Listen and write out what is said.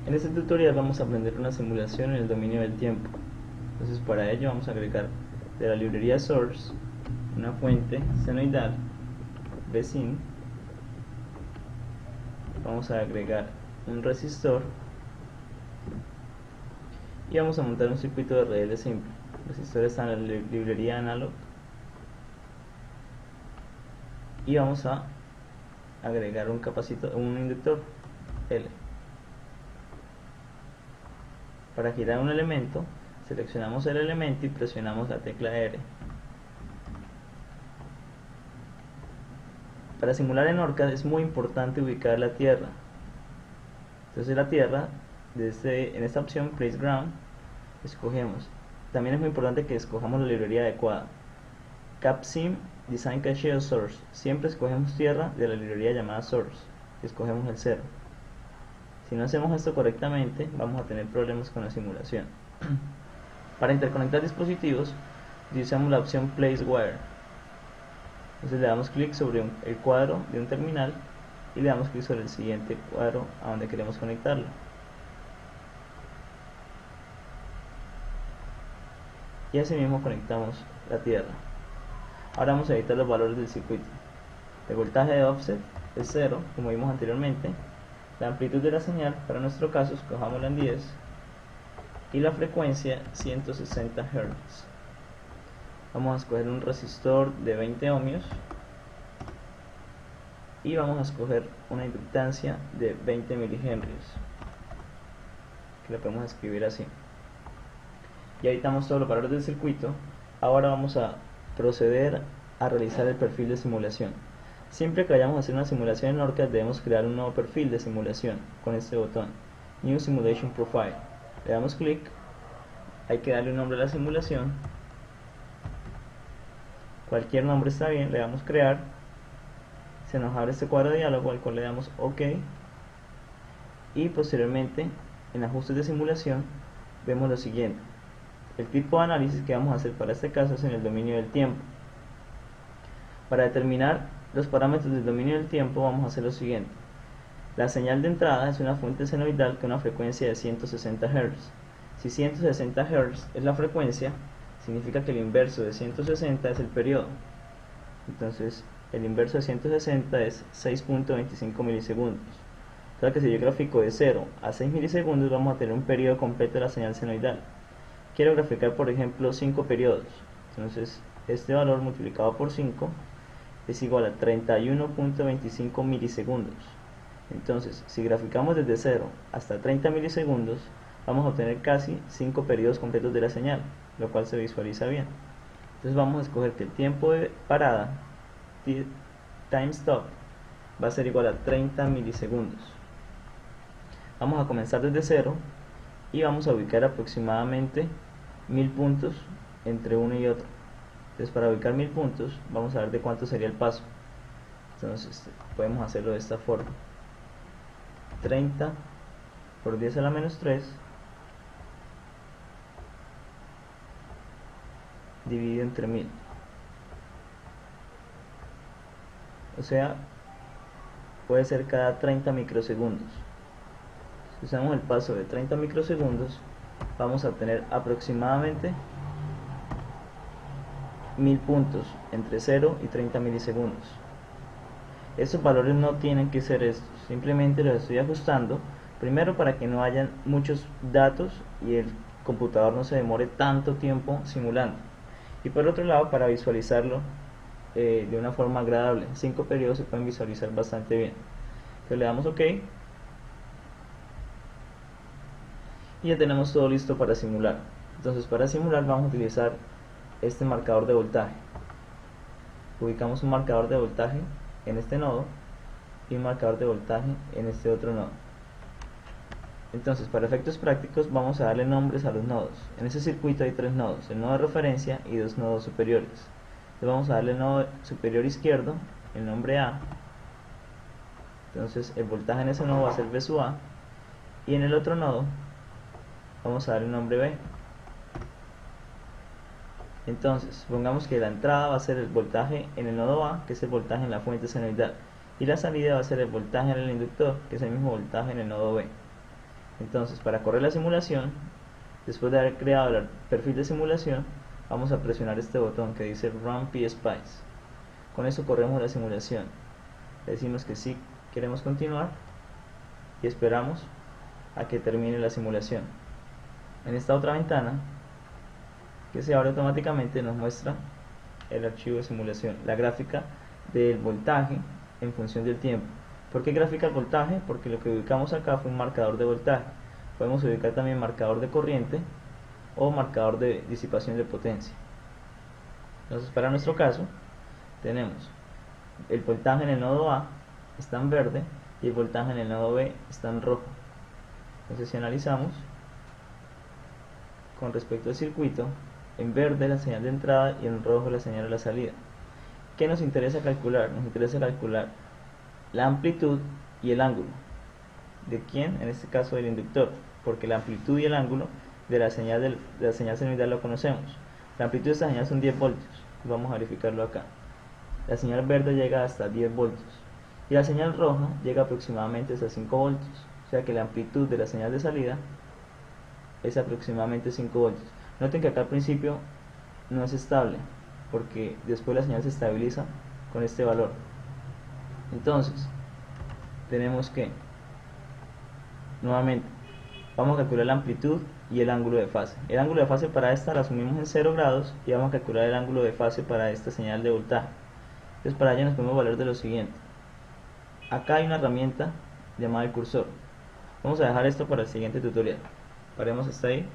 En este tutorial vamos a aprender una simulación en el dominio del tiempo. Entonces para ello vamos a agregar de la librería source una fuente senoidal vecin. Vamos a agregar un resistor y vamos a montar un circuito de RL simple. El resistor está en la librería analog y vamos a agregar un inductor L. Para girar un elemento, seleccionamos el elemento y presionamos la tecla R. Para simular en OrCAD es muy importante ubicar la tierra. Entonces la tierra, en esta opción Place Ground, escogemos. También es muy importante que escojamos la librería adecuada. CapSim Design Cache Source. Siempre escogemos tierra de la librería llamada Source. Escogemos el 0. Si no hacemos esto correctamente, vamos a tener problemas con la simulación. Para interconectar dispositivos, utilizamos la opción Place Wire. Entonces le damos clic sobre el cuadro de un terminal y le damos clic sobre el siguiente cuadro a donde queremos conectarlo. Y así mismo conectamos la tierra. Ahora vamos a editar los valores del circuito. El voltaje de offset es 0, como vimos anteriormente. La amplitud de la señal, para nuestro caso, escojámosla en 10. Y la frecuencia 160 Hz. Vamos a escoger un resistor de 20 ohmios. Y vamos a escoger una inductancia de 20 milihenrios, que la podemos escribir así. Ya editamos todos los valores del circuito. Ahora vamos a proceder a realizar el perfil de simulación. Siempre que vayamos a hacer una simulación en OrCAD debemos crear un nuevo perfil de simulación con este botón, New Simulation Profile. Le damos clic, hay que darle un nombre a la simulación, cualquier nombre está bien, le damos crear, se nos abre este cuadro de diálogo al cual le damos OK y posteriormente en ajustes de simulación vemos lo siguiente. El tipo de análisis que vamos a hacer para este caso es en el dominio del tiempo. Para determinar los parámetros del dominio del tiempo vamos a hacer lo siguiente. La señal de entrada es una fuente senoidal con una frecuencia de 160 Hz. Si 160 Hz es la frecuencia, significa que el inverso de 160 es el periodo. Entonces el inverso de 160 es 6.25 milisegundos. O sea que si yo grafico de 0 a 6 milisegundos vamos a tener un periodo completo de la señal senoidal. Quiero graficar por ejemplo 5 periodos. Entonces este valor multiplicado por 5 es igual a 31.25 milisegundos. Entonces, si graficamos desde 0 hasta 30 milisegundos, vamos a obtener casi 5 periodos completos de la señal, lo cual se visualiza bien. Entonces vamos a escoger que el tiempo de parada, time stop, va a ser igual a 30 milisegundos. Vamos a comenzar desde 0 y vamos a ubicar aproximadamente 1000 puntos entre uno y otro. Entonces para ubicar 1000 puntos vamos a ver de cuánto sería el paso. Entonces podemos hacerlo de esta forma: 30 por 10 a la menos 3 dividido entre 1000. O sea, puede ser cada 30 microsegundos. Si usamos el paso de 30 microsegundos vamos a obtener aproximadamente 1000 puntos entre 0 y 30 milisegundos. Estos valores no tienen que ser estos, simplemente los estoy ajustando primero para que no hayan muchos datos y el computador no se demore tanto tiempo simulando, y por otro lado para visualizarlo de una forma agradable. 5 periodos se pueden visualizar bastante bien. Entonces le damos OK y ya tenemos todo listo para simular. Entonces para simular vamos a utilizar este marcador de voltaje. Ubicamos un marcador de voltaje en este nodo y un marcador de voltaje en este otro nodo. Entonces para efectos prácticos vamos a darle nombres a los nodos. En ese circuito hay 3 nodos, el nodo de referencia y 2 nodos superiores. Entonces vamos a darle al nodo superior izquierdo el nombre A. Entonces el voltaje en ese nodo va a ser V sub A, y en el otro nodo vamos a darle el nombre B. Entonces pongamos que la entrada va a ser el voltaje en el nodo A, que es el voltaje en la fuente senoidal, y la salida va a ser el voltaje en el inductor, que es el mismo voltaje en el nodo B. Entonces, para correr la simulación, después de haber creado el perfil de simulación, vamos a presionar este botón que dice Run PSpice. Con eso corremos la simulación. Le decimos que sí queremos continuar y esperamos a que termine la simulación. En esta otra ventana que se abre automáticamente nos muestra el archivo de simulación, la gráfica del voltaje en función del tiempo. ¿Por qué gráfica el voltaje? Porque lo que ubicamos acá fue un marcador de voltaje. Podemos ubicar también marcador de corriente o marcador de disipación de potencia. Entonces, para nuestro caso, tenemos el voltaje en el nodo A está en verde y el voltaje en el nodo B está en rojo. Entonces, si analizamos con respecto al circuito, en verde la señal de entrada y en rojo la señal de la salida. ¿Qué nos interesa calcular? Nos interesa calcular la amplitud y el ángulo. ¿De quién? En este caso del inductor, porque la amplitud y el ángulo de la señal senoidal lo conocemos. La amplitud de esta señal son 10 voltios. Vamos a verificarlo acá. La señal verde llega hasta 10 voltios y la señal roja llega aproximadamente hasta 5 voltios. O sea que la amplitud de la señal de salida es aproximadamente 5 voltios. Noten que acá al principio no es estable, porque después la señal se estabiliza con este valor. Entonces, tenemos que, nuevamente, vamos a calcular la amplitud y el ángulo de fase. El ángulo de fase para esta la asumimos en 0 grados y vamos a calcular el ángulo de fase para esta señal de voltaje. Entonces, para ello nos podemos valer de lo siguiente. Acá hay una herramienta llamada el cursor. Vamos a dejar esto para el siguiente tutorial. Paremos hasta ahí.